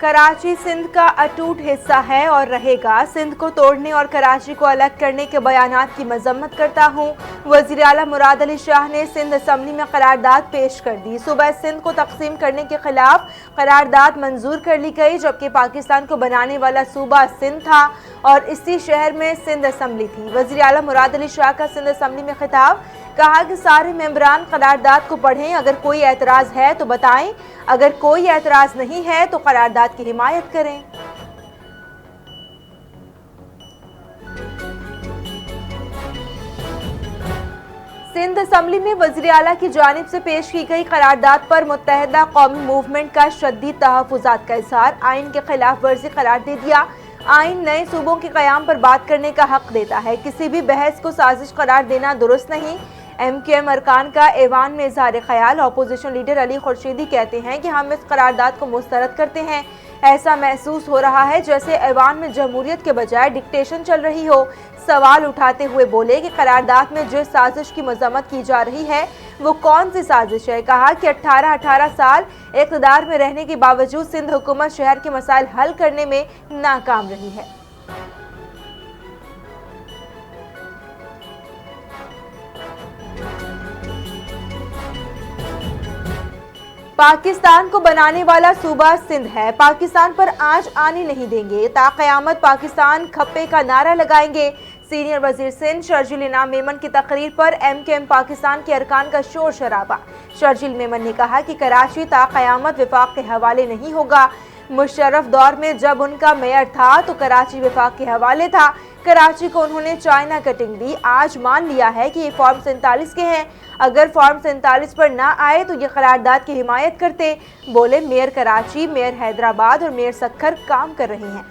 कराची सिंध का अटूट हिस्सा है और रहेगा। सिंध को तोड़ने और कराची को अलग करने के बयानात की मजम्मत करता हूँ। वज़ीर आला मुराद अली शाह ने सिंध असम्बली में करारदाद पेश कर दी। सुबह सिंध को तकसीम करने के खिलाफ करारदाद मंजूर कर ली गई, जबकि पाकिस्तान को बनाने वाला सूबा सिंध था और इसी शहर में सिंध असम्बली थी। वज़ीर आला मुराद अली शाह का सिंध असम्बली में खिताब, कहा कि सारे मेंबरान करारदाद को पढ़ें, अगर कोई एतराज़ है तो बताएं, अगर कोई एतराज़ नहीं है तो करारदाद की हिमायत करें। सिंध असम्बली में वज़ीर आला की जानिब से पेश की गई करारदाद पर मुत्तहिदा कौमी मूवमेंट का शदीद तहफ़्फ़ुज़ात का इज़हार। आइन के खिलाफ वर्जी करार दे दिया। आइन नए सूबों के क़याम पर बात करने का हक देता है, किसी भी बहस को साजिश करार देना दुरुस्त नहीं। MQM अरकान का ऐवान में इज़हार ख्याल। अपोजिशन लीडर अली खुर्शीदी कहते हैं कि हम इस करारदाद को मुस्तरद करते हैं। ऐसा महसूस हो रहा है जैसे ऐवान में जमहूरियत के बजाय डिक्टेशन चल रही हो। सवाल उठाते हुए बोले कि करारदाद में जिस साजिश की मजम्मत की जा रही है वो कौन सी साजिश है। कहा कि 18 साल इक़्तिदार में रहने के बावजूद सिंध हुकूमत शहर के मसाइल हल करने में नाकाम रही है। पाकिस्तान को बनाने वाला सूबा सिंध है, पाकिस्तान पर आंच आने नहीं देंगे, ताक़यामत पाकिस्तान खप्पे का नारा लगाएंगे। सीनियर वजीर सिंध शर्जील इनाम मेमन की तकरीर पर MQM पाकिस्तान के अरकान का शोर शराबा। शर्जील मेमन ने कहा कि कराची ताक़यामत विफाक के हवाले नहीं होगा। मुशर्रफ दौर में जब उनका मेयर था तो कराची विफाक के हवाले था। कराची को उन्होंने चाइना कटिंग दी। आज मान लिया है कि ये फॉर्म 47 के हैं, अगर फॉर्म 47 पर ना आए तो ये करारदाद की हिमायत करते। बोले मेयर कराची, मेयर हैदराबाद और मेयर सक्खर काम कर रहे हैं।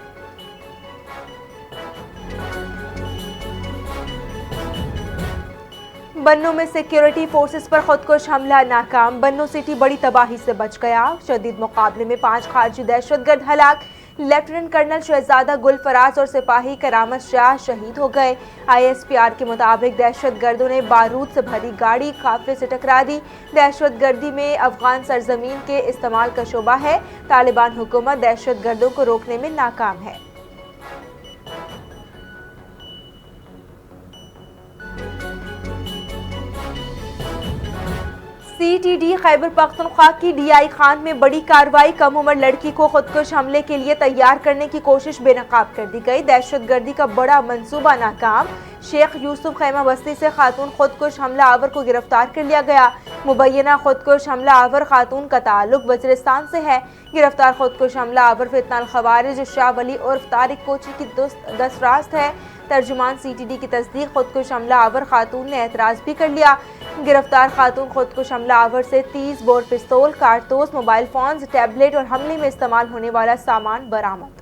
बन्नू में सिक्योरिटी फोर्सेस पर खुदकुश हमला नाकाम। बन्नू सिटी बड़ी तबाही से बच गया। शदीद मुकाबले में 5 खारजी दहशतगर्द हलाक। लेफ्टिनेंट कर्नल शहजादा गुल फराज और सिपाही करामत शाह शहीद हो गए। ISPR के मुताबिक दहशतगर्दों ने बारूद से भरी गाड़ी काफिले से टकरा दी। दहशतगर्दी में अफगान सरजमीन के इस्तेमाल का शोबा है। तालिबान हुकूमत दहशतगर्दों को रोकने में नाकाम है। CTD खैबर पख्तूनख्वा की DI खान में बड़ी कार्रवाई। कम उम्र लड़की को खुदकुश हमले के लिए तैयार करने की कोशिश बेनकाब कर दी गई। दहशतगर्दी का बड़ा मंसूबा नाकाम। शेख यूसुफ खैमा बस्ती से खातून खुदकुश हमला आवर को गिरफ्तार कर लिया गया। मुबैना खुदकुश हमला आवर खातून का ताल्लुक वज़ीरिस्तान से है। गिरफ्तार खुदकुश हमला आवर फितनाल खवारिज शाह वली उर्फ तारिक कोची की दस्तरास्त है। तर्जुमान CTD की तस्दीक खुदकुश हमला आवर खातून ने एतराज़ भी कर लिया। गिरफ्तार खातून खुदकुश हमला आवर से 30 बोर पिस्तौल, कारतूस, मोबाइल फोन्स, टैबलेट और हमले में इस्तेमाल होने वाला सामान बरामद।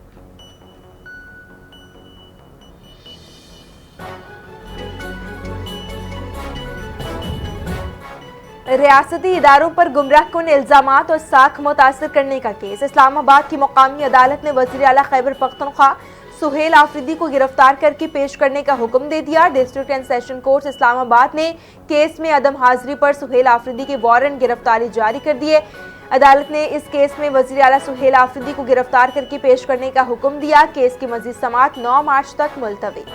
रियासती इदारों पर गुमराहकुन इल्जामात और साख मुतासर करने का केस। इस्लामाबाद की मुकामी अदालत ने वज़ीर आला खैबर पख्तूनख्वा सुहेल आफरीदी को गिरफ्तार करके पेश करने का हुक्म दे दिया। District and session court Islamabad ने केस में अदम हाजिरी पर सुहेल आफरीदी के वारंट गिरफ्तारी जारी कर दिए। अदालत ने इस केस में वज़ीर आला सुहेल आफरीदी को गिरफ्तार करके पेश करने का हुक्म दिया। केस की मज़ीद समाअत 9 मार्च तक मुलतवी।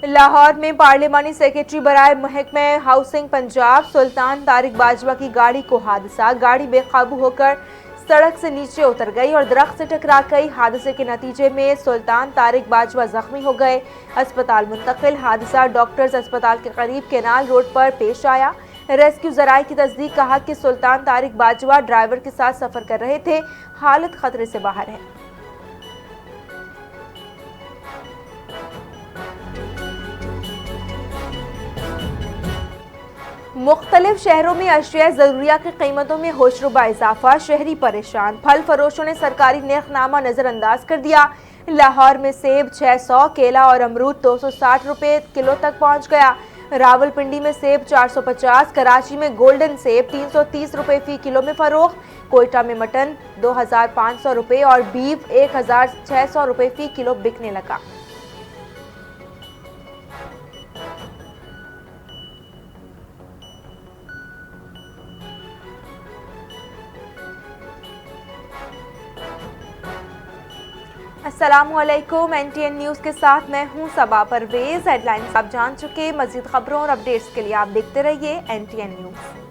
लाहौर में पार्लिमानी सेक्रेटरी बराए महकमे हाउसिंग पंजाब सुल्तान तारिक बाजवा की गाड़ी को हादसा। गाड़ी बेकाबू होकर सड़क से नीचे उतर गई और दरख्त से टकरा गई। हादसे के नतीजे में सुल्तान तारिक बाजवा जख्मी हो गए, अस्पताल मुंतकिल। हादसा डॉक्टर्स अस्पताल के करीब केनाल रोड पर पेश आया। रेस्क्यू जराये की तस्दीक कहा कि सुल्तान तारिक बाजवा ड्राइवर के साथ सफर कर रहे थे, हालत खतरे से बाहर है। मुख्तलिफ शहरों में अशिया ज़रूरिया की कीमतों में होशरुबा इजाफा, शहरी परेशान। फल फरोशों ने सरकारी नरखनामा नज़रअंदाज कर दिया। लाहौर में सेब 600, केला और अमरूद 260 रुपये किलो तक पहुँच गया। रावलपिंडी में सेब 450, कराची में गोल्डन सेब 330 रुपये फी किलो में फरोख्त। कोयटा में मटन 2500 रुपये और बीफ 1600 रुपये फी किलो बिकने लगा। अस्सलामुअलैकुम, NTN न्यूज़ के साथ मैं हूं सबा परवेज। हेडलाइंस आप जान चुके, मजीद खबरों और अपडेट्स के लिए आप देखते रहिए NTN न्यूज़।